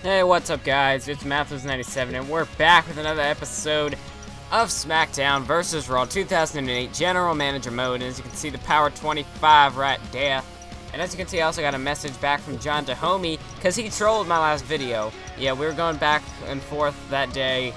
Hey, what's up, guys? It's Mathos97, and we're back with another episode of Smackdown vs. Raw 2008 General Manager Mode. And as you can see, the Power 25 right there. And as you can see, I also got a message back from John Dahomey, because he trolled my last video. Yeah, we were going back and forth that day,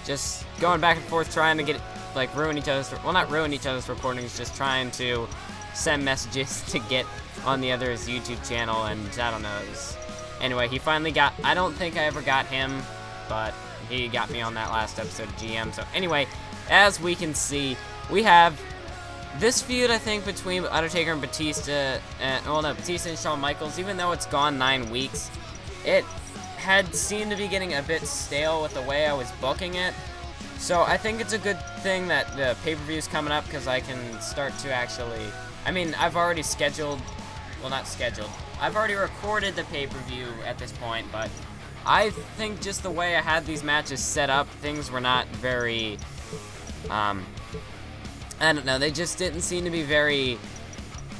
just going back and forth trying to get, like, ruin each other's, well, not ruin each other's recordings, just trying to send messages to get on the other's YouTube channel, and I don't know, it was... Anyway, he finally got, I don't think I ever got him, but he got me on that last episode of GM. So anyway, as we can see, we have this feud, I think, between Undertaker and Batista, and, well, no, Batista and Shawn Michaels. Even though it's gone 9 weeks, it had seemed to be getting a bit stale with the way I was booking it. So I think it's a good thing that the pay-per-view is coming up, because I can start to actually, I mean, I've already scheduled, well, not scheduled, I've already recorded the pay-per-view at this point, but I think just the way I had these matches set up, things were not very, I don't know, they just didn't seem to be very,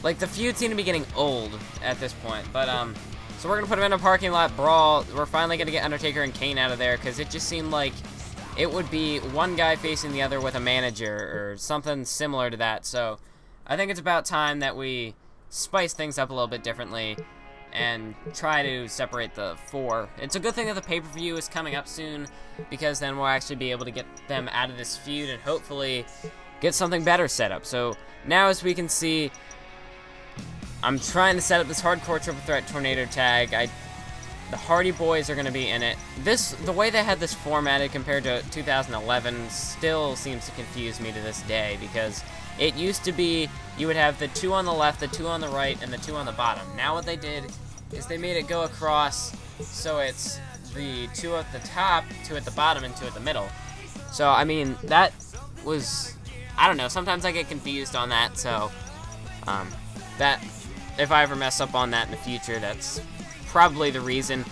like, the feud seemed to be getting old at this point, but, so we're going to put them in a parking lot brawl. We're finally going to get Undertaker and Kane out of there, because it just seemed like it would be one guy facing the other with a manager, or something similar to that, so I think it's about time that we spice things up a little bit differently and try to separate the four. It's a good thing that the pay-per-view is coming up soon, because then we'll actually be able to get them out of this feud and hopefully get something better set up. So now, as we can see, I'm trying to set up this hardcore triple threat tornado tag. The Hardy Boys are going to be in it. The way they had this formatted compared to 2011 still seems to confuse me to this day, because it used to be you would have the 2 on the left, the 2 on the right, and the 2 on the bottom. Now what they did is they made it go across, so it's the 2 at the top, 2 at the bottom, and 2 at the middle. So, I mean, that was, I don't know, sometimes I get confused on that, so, that, if I ever mess up on that in the future, that's probably the reason.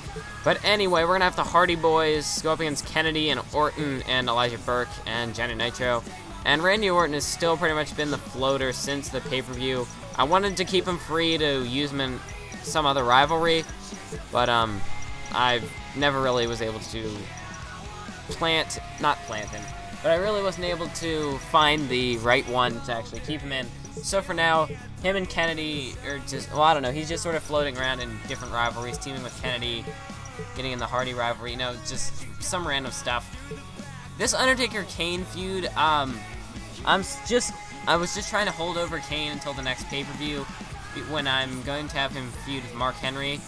But anyway, we're going to have the Hardy Boys go up against Kennedy and Orton and Elijah Burke and Johnny Nitro. And Randy Orton has still pretty much been the floater since the pay-per-view. I wanted to keep him free to use him in some other rivalry, but I never really was able to not plant him, but I really wasn't able to find the right one to actually keep him in. So for now, him and Kennedy are just, well, I don't know, he's just sort of floating around in different rivalries, teaming with Kennedy, getting in the Hardy rivalry, you know, just some random stuff. This Undertaker-Kane feud, I was just trying to hold over Kane until the next pay-per-view, when I'm going to have him feud with Mark Henry.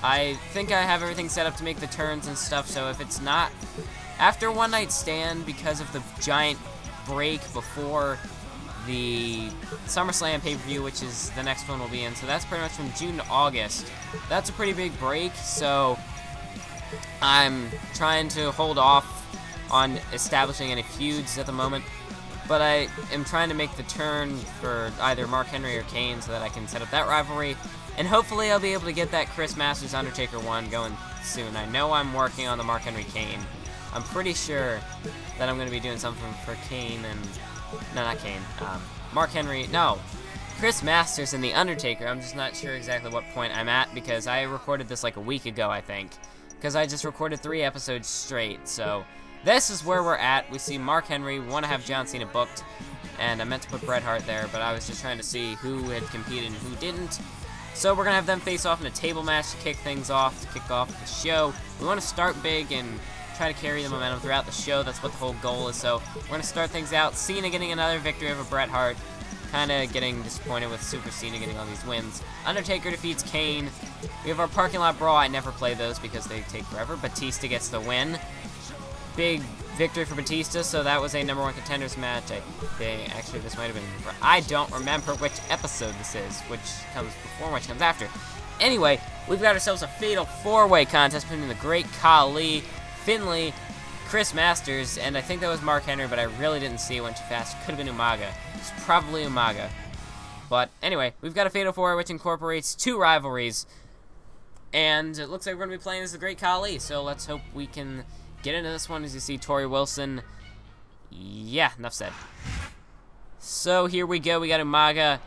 I think I have everything set up to make the turns and stuff, so if it's not after One Night Stand, because of the giant break before the SummerSlam pay-per-view, which is the next one we'll be in, so that's pretty much from June to August. That's a pretty big break, so I'm trying to hold off on establishing any feuds at the moment, but I am trying to make the turn for either Mark Henry or Kane so that I can set up that rivalry, and hopefully I'll be able to get that Chris Masters Undertaker one going soon. I know I'm working on the Mark Henry Kane. I'm pretty sure that I'm going to be doing something for Kane and, no, not Kane, Mark Henry, no, Chris Masters and the Undertaker. I'm just not sure exactly what point I'm at, because I recorded this like a week ago, I think, because I just recorded 3 episodes straight, so this is where we're at. We see Mark Henry. We want to have John Cena booked, and I meant to put Bret Hart there, but I was just trying to see who had competed and who didn't. So we're going to have them face off in a table match to kick things off, to kick off the show. We want to start big and try to carry the momentum throughout the show. That's what the whole goal is. So we're going to start things out. Cena getting another victory over Bret Hart. Kind of getting disappointed with Super Cena getting all these wins. Undertaker defeats Kane. We have our parking lot brawl. I never play those because they take forever. Batista gets the win. Big victory for Batista, so that was a #1 contenders match. Actually, this might have been, I don't remember which episode this is, which comes before, which comes after. Anyway, we've got ourselves a fatal 4-way contest between the Great Khali, Finlay, Chris Masters, and I think that was Mark Henry, but I really didn't see it, went too fast. Could have been Umaga. It's probably Umaga. But anyway, we've got a fatal 4, which incorporates 2 rivalries, and it looks like we're going to be playing as the Great Khali, so let's hope we can get into this one. As you see, Tori Wilson. Yeah, enough said. So here we go. We got Umaga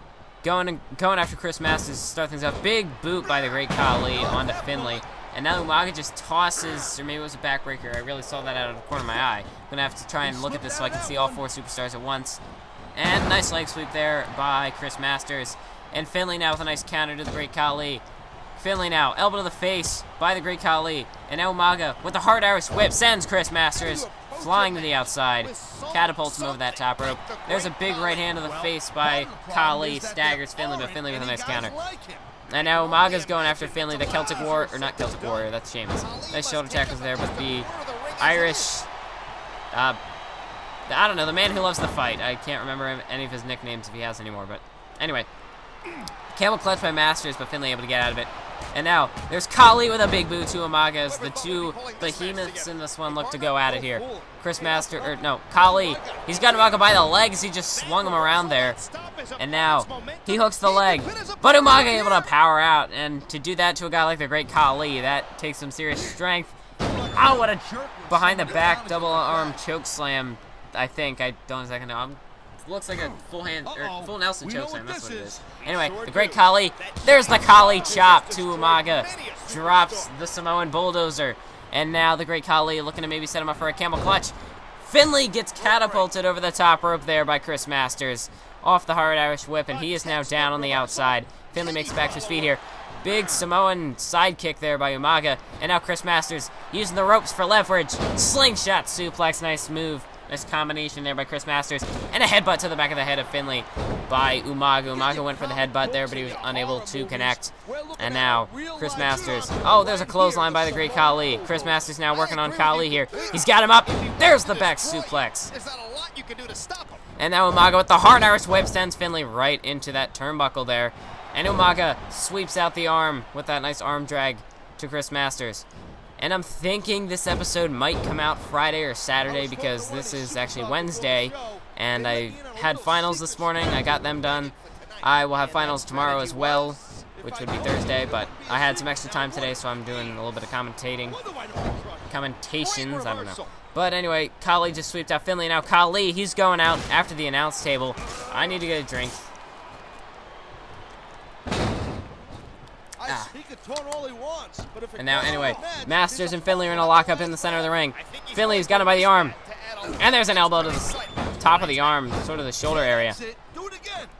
going after Chris Masters to start things off. Big boot by the Great Khali onto Finlay. And now Umaga just tosses, or maybe it was a backbreaker. I really saw that out of the corner of my eye. I'm going to have to try and look at this so I can see all 4 superstars at once. And nice leg sweep there by Chris Masters. And Finlay now with a nice counter to the Great Khali. Finlay now, elbow to the face by the Great Khali. And now Umaga with the hard Irish whip sends Chris Masters flying to the outside. Catapults him over that top rope. There's a big right hand to the face by Khali. Staggers Finlay, but Finlay with a nice counter. And now Umaga's going after Finlay, the Celtic Warrior, or not Celtic Warrior, that's Sheamus. Nice shoulder tackles there, but the Irish, I don't know, the man who loves to fight. I can't remember any of his nicknames if he has anymore, but anyway. Camel clutch by Masters, but Finlay able to get out of it. And now, there's Khali with a big boot to Umaga as the 2 behemoths in this one look to go at it here. Khali, he's got Umaga by the legs, he just swung him around there. And now, he hooks the leg, but Umaga able to power out, and to do that to a guy like the Great Khali, that takes some serious strength. Oh, what a behind the back double arm choke slam, I think. I don't exactly know. Looks like a full Nelson chokeslam, that's what it is. Anyway, the Great Khali, there's the Khali chop to Umaga. Drops the Samoan bulldozer. And now the Great Khali looking to maybe set him up for a camel clutch. Finlay gets catapulted over the top rope there by Chris Masters. Off the hard Irish whip, and he is now down on the outside. Finlay makes it back to his feet here. Big Samoan sidekick there by Umaga. And now Chris Masters using the ropes for leverage. Slingshot suplex, nice move. Nice combination there by Chris Masters. And a headbutt to the back of the head of Finlay by Umaga. Umaga went for the headbutt there, but he was unable to connect. And now, Chris Masters. Oh, there's a clothesline by the Great Khali. Chris Masters now working on Khali here. He's got him up. There's the back suplex. And now Umaga with the hard Irish whip sends Finlay right into that turnbuckle there. And Umaga sweeps out the arm with that nice arm drag to Chris Masters. And I'm thinking this episode might come out Friday or Saturday because this is actually Wednesday. And I had finals this morning. I got them done. I will have finals tomorrow as well, which would be Thursday. But I had some extra time today, so I'm doing a little bit of commentations. I don't know. But anyway, Khali just sweeped out Finlay. Now Khali, he's going out after the announce table. I need to get a drink. And now, anyway, Masters and Finlay are in a lockup in the center of the ring. Finlay's got him by the arm. And there's an elbow to the top of the arm, sort of the shoulder area.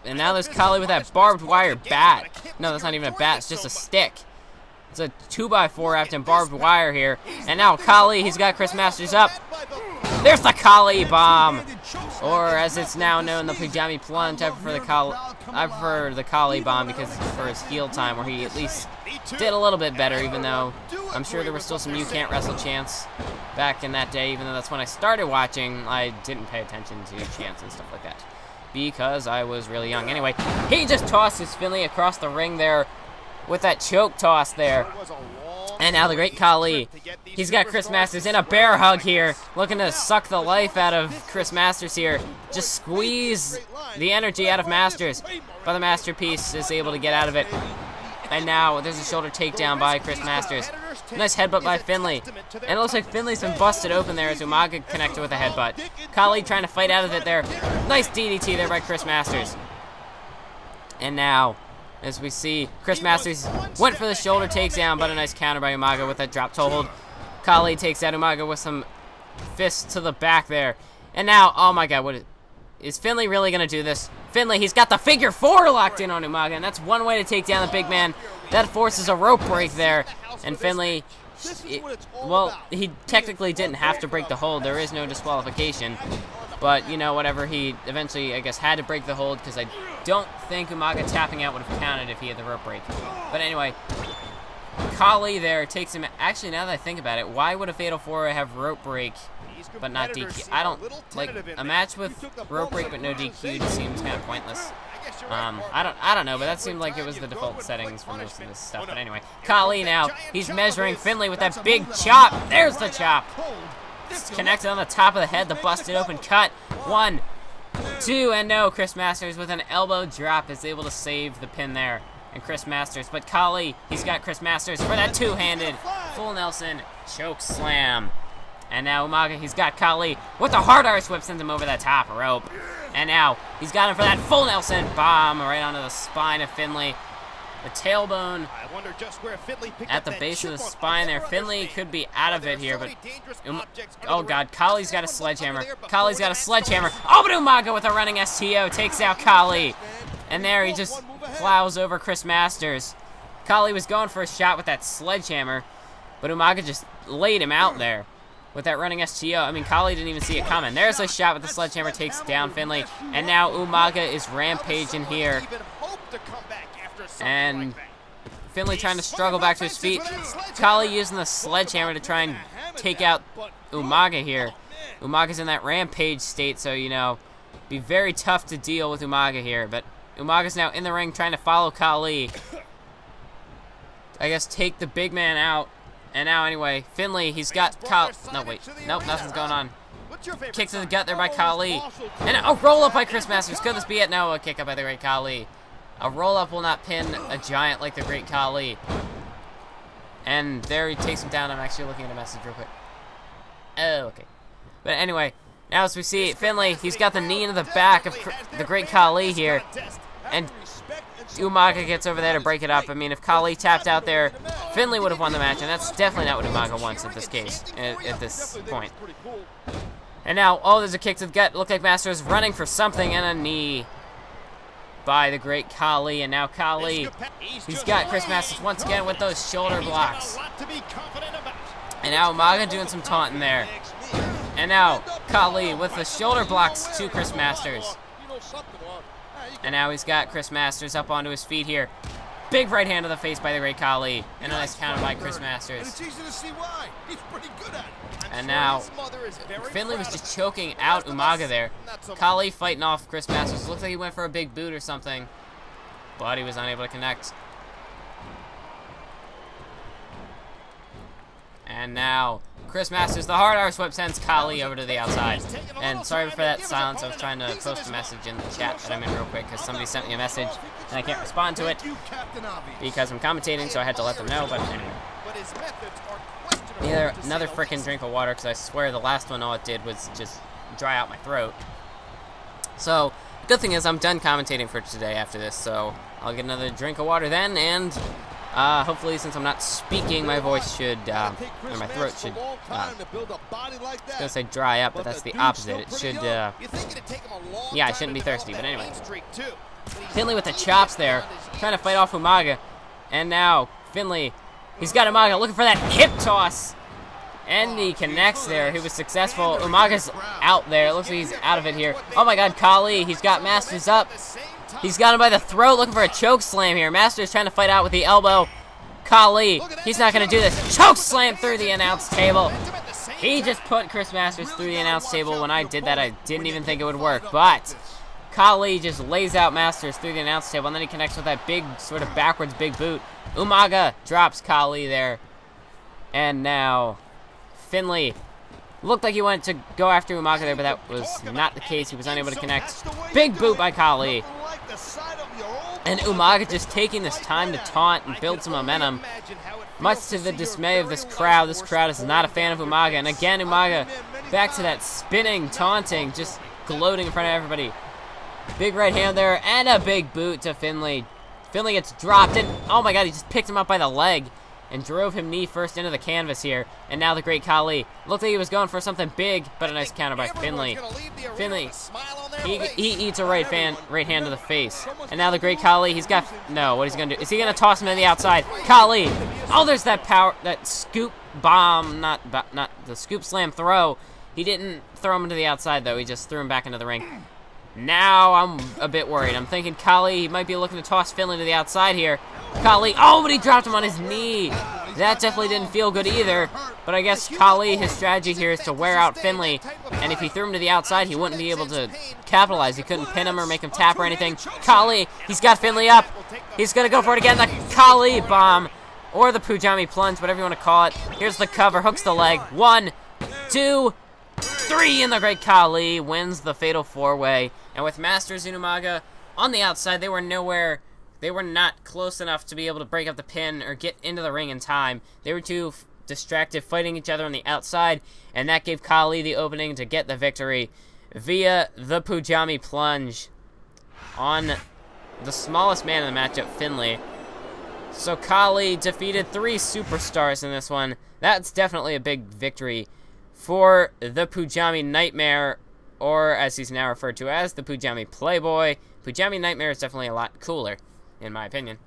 And now there's Khali with that barbed wire bat. No, that's not even a bat, it's just a stick. It's a 2x4 wrapped in barbed wire here. And now Khali, he's got Chris Masters up. There's the Khali bomb. Or as it's now known, the Pajami plunge. I prefer the Khali bomb because it's for his heel time, where he at least did a little bit better, even though I'm sure there was still some You Can't Wrestle chants back in that day, even though that's when I started watching. I didn't pay attention to chants and stuff like that because I was really young. Anyway, he just tosses Finlay across the ring there with that choke toss there. And now the Great Khali, he's got Chris Masters in a bear hug here, looking to suck the life out of Chris Masters here. Just squeeze the energy out of Masters, but the Masterpiece is able to get out of it. And now there's a shoulder takedown by Chris Masters. Nice headbutt by Finlay. And it looks like Finlay's been busted open there as Umaga connected with a headbutt. Khali trying to fight out of it there. Nice DDT there by Chris Masters. And now, as we see, Chris Masters went for the shoulder takedown, but a nice counter by Umaga with that drop toe hold. Khali takes out Umaga with some fists to the back there. And now, oh my god, is Finlay really going to do this? Finlay, he's got the figure 4 locked in on Umaga, and that's one way to take down the big man. That forces a rope break there. And Finlay, well, he technically didn't have to break the hold. There is no disqualification. But, you know, whatever, he eventually, I guess, had to break the hold because I don't think Umaga tapping out would have counted if he had the rope break. But anyway, Khali there takes him. Actually, now that I think about it, why would a Fatal 4 have rope break but not DQ? I don't, like, a match with rope break but no DQ seems kind of pointless. I don't know, but that seemed like it was the default settings for most of this stuff. But anyway, Khali now, he's measuring Finlay with that big chop. There's the chop. It's connected on the top of the head, the busted open cut. 1, 2, and no. Chris Masters with an elbow drop is able to save the pin there. And Chris Masters, but Khali, he's got Chris Masters for that two-handed full Nelson choke slam. And now Umaga, he's got Khali with the hard Irish whip, sends him over that top rope. And now he's got him for that full Nelson bomb right onto the spine of Finlay. The tailbone I wonder just where Finlay picked at up the that base of the chip on spine there. everyone's Finlay face. could be out of it here, but Objects oh under the god, ring. Khali's got a Does anyone sledgehammer. under there before Khali's got a that sledgehammer. starts? Oh, but Umaga with a running STO takes out Khali. And there he just plows over Chris Masters. Khali was going for a shot with that sledgehammer, but Umaga just laid him out there with that running STO. I mean, Khali didn't even see it coming. There's a shot with the sledgehammer, takes down Finlay. And now Umaga is rampaging here. And Finlay trying to struggle back to his feet. Khali using the sledgehammer to try and take out Umaga here. Umaga's in that rampage state, so, you know, be very tough to deal with Umaga here. But Umaga's now in the ring trying to follow Khali. I guess take the big man out. And now, anyway, Finlay, he's got Khali. No, wait. Nope, nothing's going on. Kick to the gut there by Khali. And a roll-up by Chris Masters. Could this be it? No, a kick up by the Great Khali. A roll-up will not pin a giant like the Great Khali. And there he takes him down. I'm actually looking at a message real quick. Oh, okay. But anyway, now as we see, Finlay, he's got the knee into the back of the Great Khali here. And Umaga gets over there to break it up. I mean, if Khali tapped out there, Finlay would have won the match, and that's definitely not what Umaga wants at this case, at this point. And now, oh, there's a kick to the gut. Looked like Masters running for something, and a knee by the Great Khali. And now Khali, he's got Chris Masters once again with those shoulder blocks. And now Umaga doing some taunting there. And now Khali with the shoulder blocks to Chris Masters. And now he's got Chris Masters up onto his feet here. Big right hand to the face by the Great Khali. And a nice counter by Chris Masters. It's easy to see why. He's pretty good at it. And now Finlay was just choking out Umaga there. Khali fighting off Chris Masters. Looks like he went for a big boot or something, but he was unable to connect. And now Chris Masters, the hard Irish whip, sends Khali over to the outside. And sorry for that silence. I was trying to post a message in the chat that I'm in real quick because somebody sent me a message and I can't respond to it because I'm commentating, so I had to let them know. But anyway, another freaking drink of water because I swear the last one all it did was just dry out my throat. So the good thing is I'm done commentating for today after this, so I'll get another drink of water then, and hopefully, since I'm not speaking, my voice should, or my throat should, I was gonna say dry up, but that's the opposite. It should, yeah, I shouldn't be thirsty, but anyway. Finlay with the chops there, trying to fight off Umaga. And now, Finlay, he's got Umaga looking for that hip toss. And he connects there. He was successful. Umaga's out there. It looks like he's out of it here. Oh my god, Khali, he's got Masters up. He's got him by the throat, looking for a choke slam here. Masters trying to fight out with the elbow. Khali, he's not going to do this. Choke slam through the announce table. He just put Chris Masters through the announce table. When I did that, I didn't even think it would work. But Khali just lays out Masters through the announce table, and then he connects with that big, sort of backwards big boot. Umaga drops Khali there. And now Finlay looked like he wanted to go after Umaga there, but that was not the case. He was unable to connect. Big boot by Khali. And Umaga just taking this time to taunt and build some momentum. Much to the dismay of this crowd is not a fan of Umaga. And again, Umaga back to that spinning, taunting, just gloating in front of everybody. Big right hand there, and a big boot to Finlay. Finlay gets dropped, and oh my god, he just picked him up by the leg and drove him knee first into the canvas here. And now the Great Khali looked like he was going for something big, but a nice counter by Finlay. Finlay, he eats a right hand to the face. And now the Great Khali, he's got, no, what he's going to do? Is he going to toss him to the outside? Khali, oh, there's that power, that scoop bomb, not the scoop slam throw. He didn't throw him to the outside, though. He just threw him back into the ring. Now I'm a bit worried. I'm thinking Khali, he might be looking to toss Finlay to the outside here. Khali, oh, but he dropped him on his knee. That definitely didn't feel good either. But I guess Khali, his strategy here is to wear out Finlay. And if he threw him to the outside, he wouldn't be able to capitalize. He couldn't pin him or make him tap or anything. Khali, he's got Finlay up. He's going to go for it again. The Khali bomb. Or the Pujami plunge, whatever you want to call it. Here's the cover, hooks the leg. 1, 2, 3, and the Great Khali wins the Fatal 4-Way. And with Masters and Umaga on the outside, they were not close enough to be able to break up the pin or get into the ring in time. They were too distracted fighting each other on the outside, and that gave Khali the opening to get the victory via the Pujami plunge on the smallest man in the matchup, Finlay. So Khali defeated 3 superstars in this one. That's definitely a big victory for the Pujami Nightmare, or as he's now referred to as, the Pujami Playboy. Pujami Nightmare is definitely a lot cooler, in my opinion.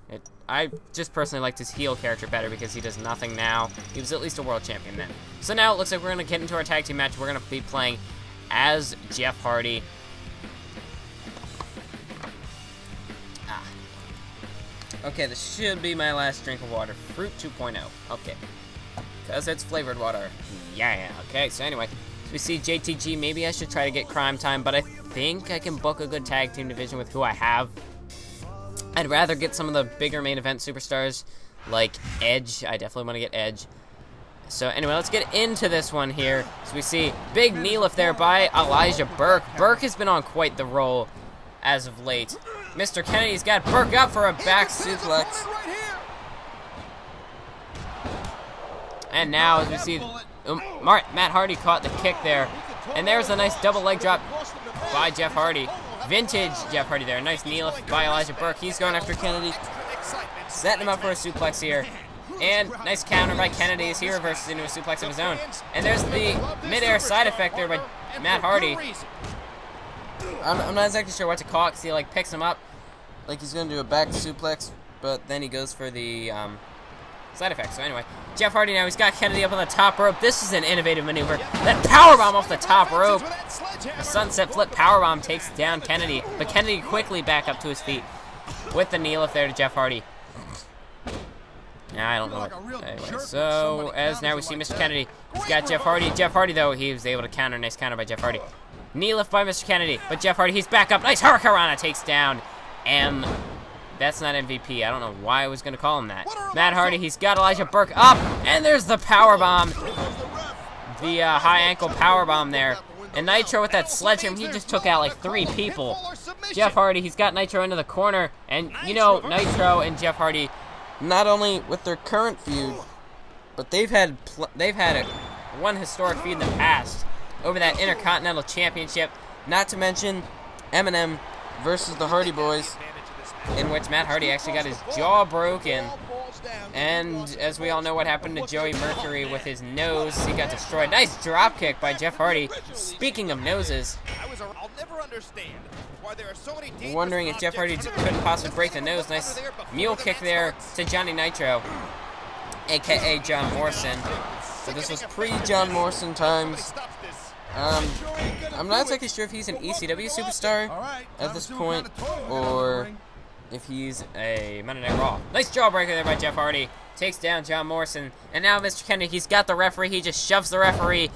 I just personally liked his heel character better because he does nothing now. He was at least a world champion then. So now it looks like we're going to get into our tag team match. We're going to be playing as Jeff Hardy. Okay, this should be my last drink of water. Fruit 2.0. Okay. Because it's flavored water. Yeah. Okay, so anyway. So we see JTG. Maybe I should try to get Crime Time, but I think I can book a good tag team division with who I have. I'd rather get some of the bigger main event superstars, like Edge. I definitely want to get Edge. So anyway, let's get into this one here. So we see big knee lift there by Elijah Burke. Burke has been on quite the roll as of late. Mr. Kennedy's got Burke up for a back suplex. And now, as we see, Matt Hardy caught the kick there. And there's a nice double leg drop by Jeff Hardy. Vintage Jeff Hardy there. Nice knee lift by Elijah Burke. He's going after Kennedy. Setting him up for a suplex here. And nice counter by Kennedy as he reverses into a suplex of his own. And there's the midair side effect there by Matt Hardy. I'm not exactly sure what to call it because he like picks him up like he's going to do a back suplex, but then he goes for the side effect. So anyway, Jeff Hardy now, he's got Kennedy up on the top rope. This is an innovative maneuver. That powerbomb off the top rope. The sunset flip powerbomb takes down Kennedy, but Kennedy quickly back up to his feet with the knee lift there to Jeff Hardy. Now I don't know what. Anyway, so as now we see Mr. Kennedy. He's got Jeff Hardy. Jeff Hardy, though, he was able to counter. Nice counter by Jeff Hardy. Knee lift by Mr. Kennedy, but Jeff Hardy, he's back up. Nice Hurricanrana takes down M. That's not MVP. I don't know why I was going to call him that. Matt Hardy, he's got Elijah Burke up, and there's the powerbomb. The high ankle powerbomb there. And Nitro with that sledgehammer, he just took out like 3 people. Jeff Hardy, he's got Nitro into the corner, and you know, Nitro and Jeff Hardy, not only with their current feud, but they've had one historic feud in the past over that Intercontinental Championship. Not to mention Eminem versus the Hardy Boys, in which Matt Hardy actually got his jaw broken. And as we all know what happened to Joey Mercury with his nose, he got destroyed. Nice drop kick by Jeff Hardy. Speaking of noses, wondering if Jeff Hardy couldn't possibly break the nose. Nice mule kick there to Johnny Nitro, a.k.a. John Morrison. So this was pre-John Morrison times. I'm not exactly sure if he's an ECW superstar at this point, or if he's a Monday Night Raw. Nice jawbreaker there by Jeff Hardy. Takes down John Morrison. And now Mr. Kennedy, he's got the referee. He just shoves the referee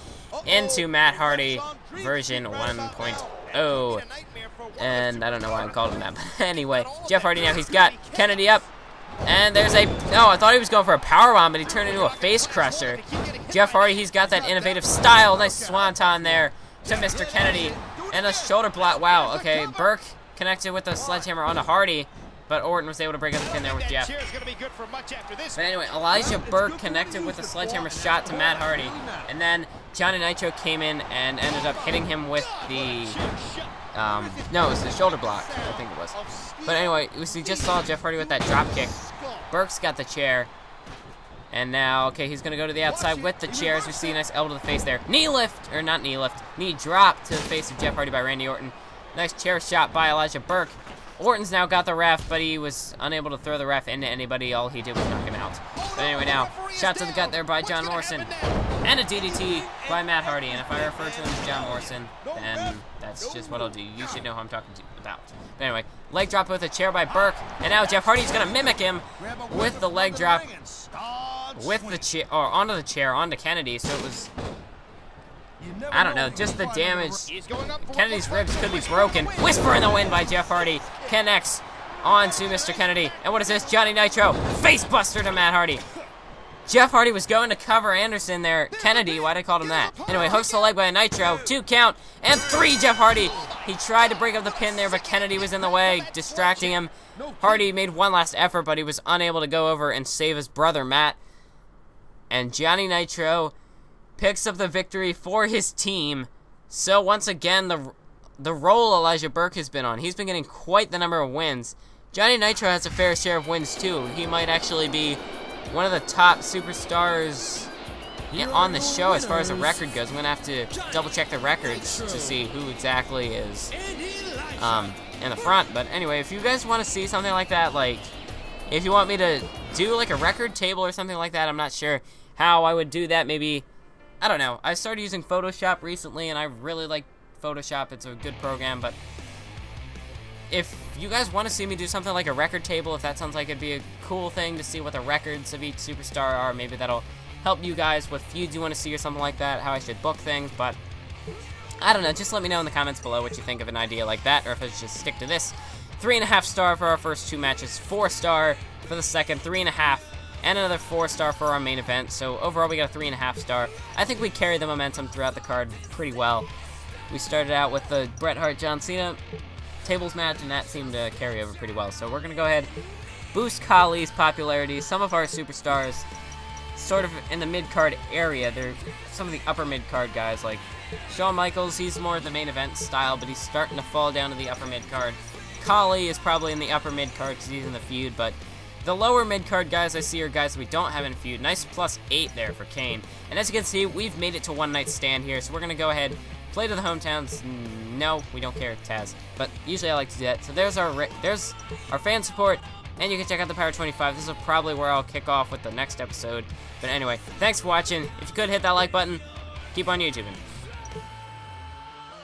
into Matt Hardy version 1.0. And I don't know why I'm calling him that. But anyway, Jeff Hardy now, he's got Kennedy up. And there's a... No, I thought he was going for a powerbomb, but he turned into a face crusher. Jeff Hardy, he's got that innovative style. Nice swanton there to Mr. Kennedy. And a shoulder block. Wow, okay. Burke connected with the sledgehammer onto Hardy, but Orton was able to break up the pin there with Jeff. But anyway, Elijah Burke connected with a sledgehammer shot to Matt Hardy. And then Johnny Nitro came in and ended up hitting him with the... no, it was the shoulder block, I think it was. But anyway, we just saw Jeff Hardy with that drop kick. Burke's got the chair. And now, okay, he's going to go to the outside with the chair, as we see a nice elbow to the face there. Knee lift, or not knee lift, knee drop to the face of Jeff Hardy by Randy Orton. Nice chair shot by Elijah Burke. Orton's now got the ref, but he was unable to throw the ref into anybody. All he did was knock him out. But anyway, now, shot to the gut there by John Morrison. And a DDT by Matt Hardy. And if I refer to him as John Morrison, then that's just what I'll do. You should know who I'm talking about. But anyway, leg drop with a chair by Burke. And now Jeff Hardy's going to mimic him with the leg drop with the chair, or onto the chair, onto Kennedy. So it was... I don't know, just the damage. Kennedy's ribs could be broken. Whisper in the wind by Jeff Hardy. Connects onto Mr. Kennedy. And what is this? Johnny Nitro. Face buster to Matt Hardy. Jeff Hardy was going to cover Anderson there. Kennedy, why'd I call him that? Anyway, hooks the leg by a Nitro. 2 count. And 3 Jeff Hardy. He tried to break up the pin there, but Kennedy was in the way, distracting him. Hardy made one last effort, but he was unable to go over and save his brother, Matt. And Johnny Nitro picks up the victory for his team. So once again, the role Elijah Burke has been on, he's been getting quite the number of wins. Johnny Nitro has a fair share of wins too. He might actually be one of the top superstars on the show as far as the record goes. I'm gonna have to double check the records to see who exactly is in the front. But anyway, if you guys want to see something like that, like if you want me to do like a record table or something like that, I'm not sure how I would do that. Maybe, I don't know. I started using Photoshop recently and I really like Photoshop. It's a good program. But if you guys want to see me do something like a record table, if that sounds like it'd be a cool thing to see what the records of each superstar are, maybe that'll help you guys what feuds you want to see or something like that, how I should book things. But I don't know, just let me know in the comments below what you think of an idea like that, or if I should just stick to this. 3.5 star for our first 2 matches, 4 star for the second, 3.5, and another 4 star for our main event. So overall we got a 3.5 star. I think we carried the momentum throughout the card pretty well. We started out with the Bret Hart John Cena tables match, and that seemed to carry over pretty well. So we're gonna go ahead, boost Khali's popularity. Some of our superstars sort of in the mid-card area. They're some of the upper mid-card guys, like Shawn Michaels. He's more the main event style, but he's starting to fall down to the upper mid-card. Khali is probably in the upper mid-card because he's in the feud, but the lower mid-card guys I see are guys we don't have in feud. Nice +8 there for Kane. And as you can see, we've made it to one night stand here, so we're going to go ahead, play to the hometowns. No, we don't care, Taz. But usually I like to do that. So there's our fan support. And you can check out the Power 25. This is probably where I'll kick off with the next episode. But anyway, thanks for watching. If you could, hit that like button. Keep on YouTubing.